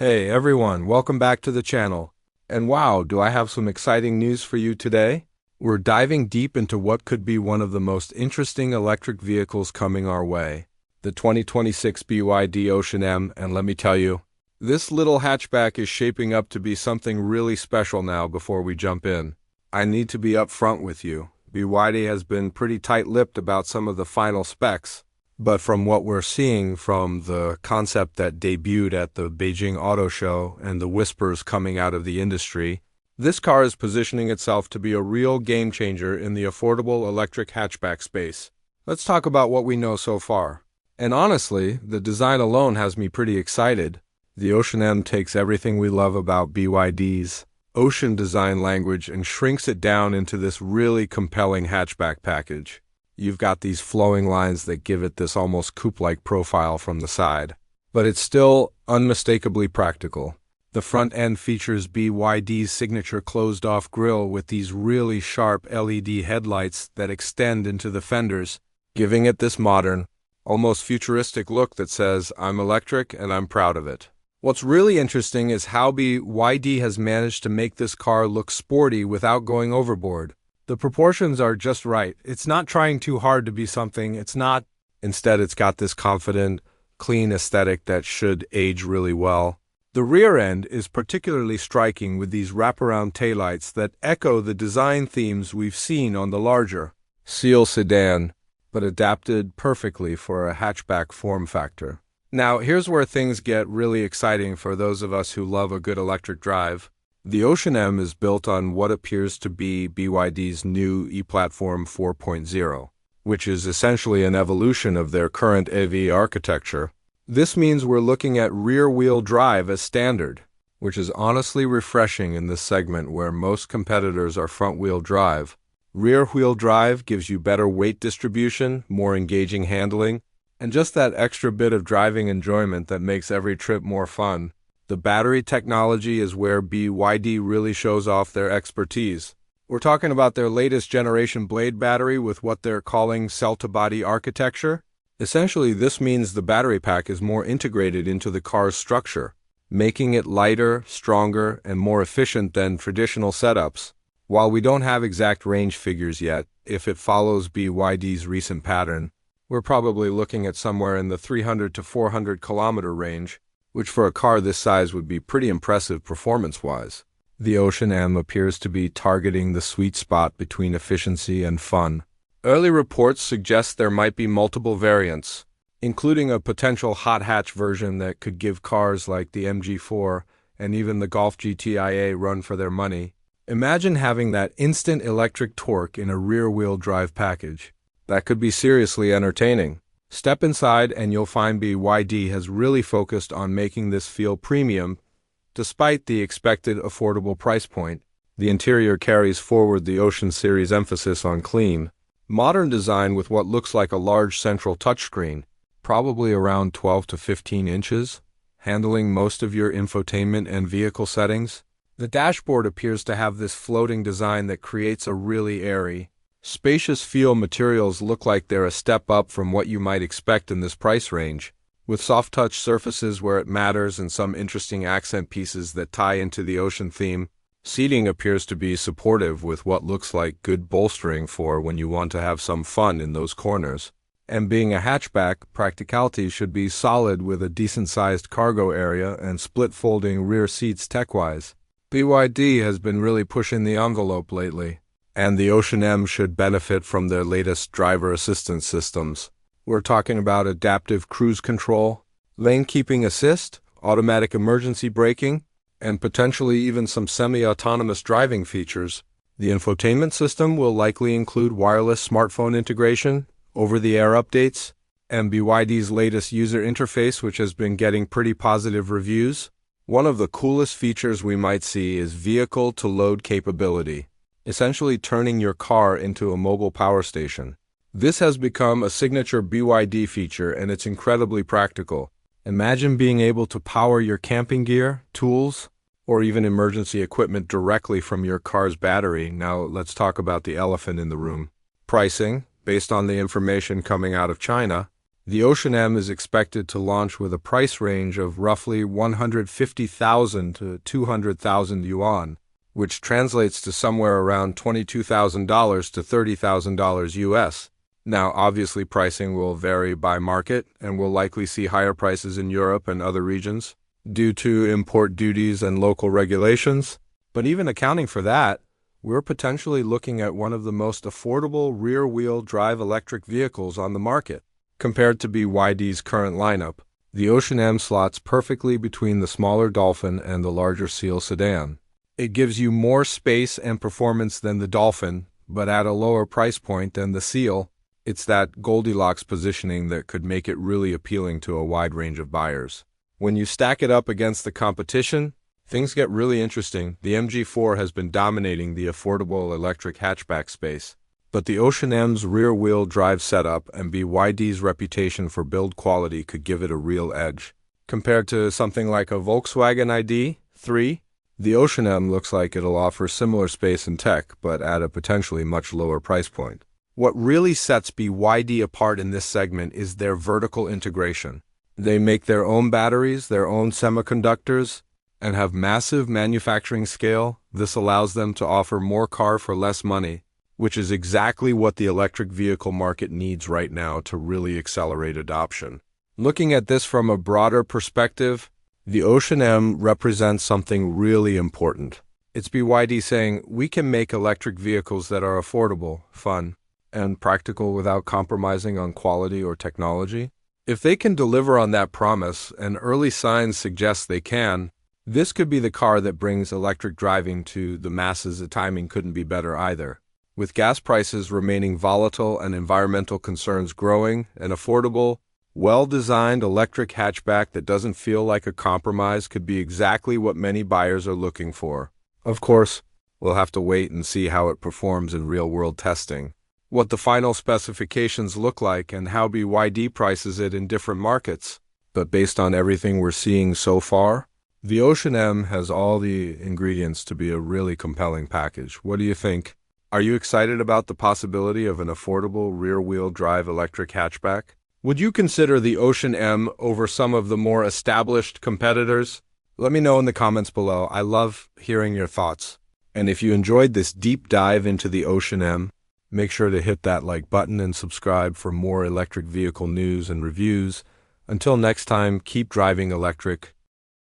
Hey everyone, welcome back to the channel. And wow, do I have some exciting news for you today? We're diving deep into what could be one of the most interesting electric vehicles coming our way, the 2026 BYD Ocean M, and let me tell you, this little hatchback is shaping up to be something really special now. Before we jump in, I need to be upfront with you. BYD has been pretty tight-lipped about some of the final specs. But from what we're seeing from the concept that debuted at the Beijing Auto Show and the whispers coming out of the industry, this car is positioning itself to be a real game changer in the affordable electric hatchback space. Let's talk about what we know so far. And honestly, the design alone has me pretty excited. The Ocean M takes everything we love about BYD's Ocean design language and shrinks it down into this really compelling hatchback package. You've got these flowing lines that give it this almost coupe-like profile from the side. But it's still unmistakably practical. The front end features BYD's signature closed-off grille with these really sharp LED headlights that extend into the fenders, giving it this modern, almost futuristic look that says, "I'm electric and I'm proud of it." What's really interesting is how BYD has managed to make this car look sporty without going overboard. The proportions are just right. It's not trying too hard to be something it's not. Instead, it's got this confident, clean aesthetic that should age really well. The rear end is particularly striking with these wraparound taillights that echo the design themes we've seen on the larger Seal sedan, but adapted perfectly for a hatchback form factor. Now, here's where things get really exciting for those of us who love a good electric drive. The Ocean M is built on what appears to be BYD's new e-Platform 4.0, which is essentially an evolution of their current EV architecture. This means we're looking at rear-wheel drive as standard, which is honestly refreshing in this segment where most competitors are front-wheel drive. Rear-wheel drive gives you better weight distribution, more engaging handling, and just that extra bit of driving enjoyment that makes every trip more fun. The battery technology is where BYD really shows off their expertise. We're talking about their latest generation Blade battery with what they're calling cell-to-body architecture. Essentially, this means the battery pack is more integrated into the car's structure, making it lighter, stronger, and more efficient than traditional setups. While we don't have exact range figures yet, if it follows BYD's recent pattern, we're probably looking at somewhere in the 300 to 400 kilometer range, which for a car this size would be pretty impressive performance-wise. The Ocean M appears to be targeting the sweet spot between efficiency and fun. Early reports suggest there might be multiple variants, including a potential hot hatch version that could give cars like the MG4 and even the Golf GTI run for their money. Imagine having that instant electric torque in a rear-wheel drive package. That could be seriously entertaining. Step inside and you'll find BYD has really focused on making this feel premium, despite the expected affordable price point. The interior carries forward the Ocean series emphasis on clean, modern design with what looks like a large central touchscreen, probably around 12 to 15 inches, handling most of your infotainment and vehicle settings. The dashboard appears to have this floating design that creates a really airy, spacious feel. Materials look like they're a step up from what you might expect in this price range, with soft-touch surfaces where it matters and some interesting accent pieces that tie into the Ocean theme. Seating appears to be supportive with what looks like good bolstering for when you want to have some fun in those corners. And being a hatchback, practicality should be solid with a decent-sized cargo area and split-folding rear seats tech-wise. BYD has been really pushing the envelope lately, and the Ocean M should benefit from their latest driver assistance systems. We're talking about adaptive cruise control, lane keeping assist, automatic emergency braking, and potentially even some semi-autonomous driving features. The infotainment system will likely include wireless smartphone integration, over-the-air updates, and BYD's latest user interface, which has been getting pretty positive reviews. One of the coolest features we might see is vehicle-to-load capability, essentially turning your car into a mobile power station. This has become a signature BYD feature, and it's incredibly practical. Imagine being able to power your camping gear, tools, or even emergency equipment directly from your car's battery. Now let's talk about the elephant in the room. Pricing. Based on the information coming out of China, The Ocean M is expected to launch with a price range of roughly 150,000 to 200,000 yuan, which translates to somewhere around $22,000 to $30,000 US. Now, obviously, pricing will vary by market, and we'll likely see higher prices in Europe and other regions due to import duties and local regulations. But even accounting for that, we're potentially looking at one of the most affordable rear-wheel drive electric vehicles on the market. Compared to BYD's current lineup, the Ocean M slots perfectly between the smaller Dolphin and the larger Seal sedan. It gives you more space and performance than the Dolphin, but at a lower price point than the Seal. It's that Goldilocks positioning that could make it really appealing to a wide range of buyers. When you stack it up against the competition, things get really interesting. The MG4 has been dominating the affordable electric hatchback space, but the Ocean M's rear-wheel drive setup and BYD's reputation for build quality could give it a real edge. Compared to something like a Volkswagen ID.3, the Ocean M looks like it'll offer similar space and tech, but at a potentially much lower price point. What really sets BYD apart in this segment is their vertical integration. They make their own batteries, their own semiconductors, and have massive manufacturing scale. This allows them to offer more car for less money, which is exactly what the electric vehicle market needs right now to really accelerate adoption. Looking at this from a broader perspective, the Ocean M represents something really important. It's BYD saying, we can make electric vehicles that are affordable, fun, and practical without compromising on quality or technology. If they can deliver on that promise, and early signs suggest they can, this could be the car that brings electric driving to the masses. The timing couldn't be better either. With gas prices remaining volatile and environmental concerns growing, an affordable, well-designed electric hatchback that doesn't feel like a compromise could be exactly what many buyers are looking for. Of course, we'll have to wait and see how it performs in real-world testing, what the final specifications look like, and how BYD prices it in different markets. But based on everything we're seeing so far, the Ocean M has all the ingredients to be a really compelling package. What do you think? Are you excited about the possibility of an affordable rear-wheel drive electric hatchback? Would you consider the Ocean M over some of the more established competitors? Let me know in the comments below. I love hearing your thoughts. And if you enjoyed this deep dive into the Ocean M, make sure to hit that like button and subscribe for more electric vehicle news and reviews. Until next time, keep driving electric.